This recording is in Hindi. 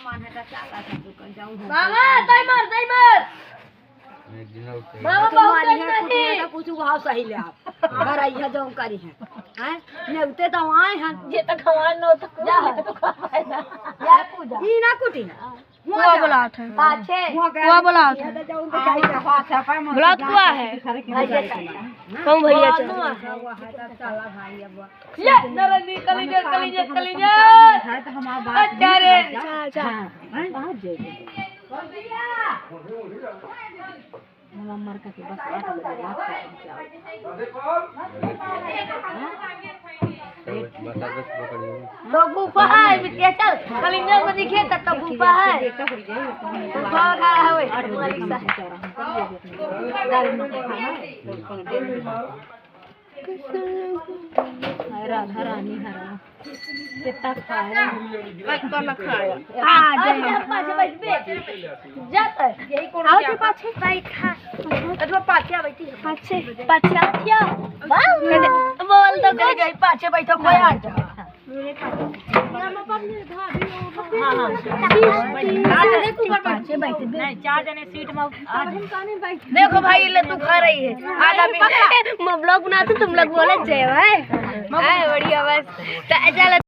मामा टाइमर मामा तुम्हारी है कुछ कुछ भाव सही ले आप घर आई है जो करी है हैं नेउते तो आए हैं ये तो खवान न तो जा तो खा पाए ना या पूजा ई ना कुटी कुआ बुलात है पाछे कुआ बुलात है बुलात कुआ है कौन भैया चल ले नरनी कलीजे है तो हमारा बात अच्छा रे जा कहां जाएगी मम्मा का के बस 8 बजे रात को तो भूपा है बिटिया चल कलिंजर को दिखे तब तो भूपा है भूपा खा है ओए हरा रानी हरा कितना खाया तो न खाया हां जा पाछे बैठ बे जाता यही कोन आओ के पाछे बैठ खा अथवा पाछे बैठी पाछे पाछे क्या बोल तो कोई गई पाछे बैठो कोई आ जा मेरे पाछे हां हां पाछे बैठे नहीं 4 जने सीट में बैठ देखो भाई ले तू खा रही है आधा भी मैं ब्लॉग बनाते तुम लोग बोले जय भाई बढ़िया बस चल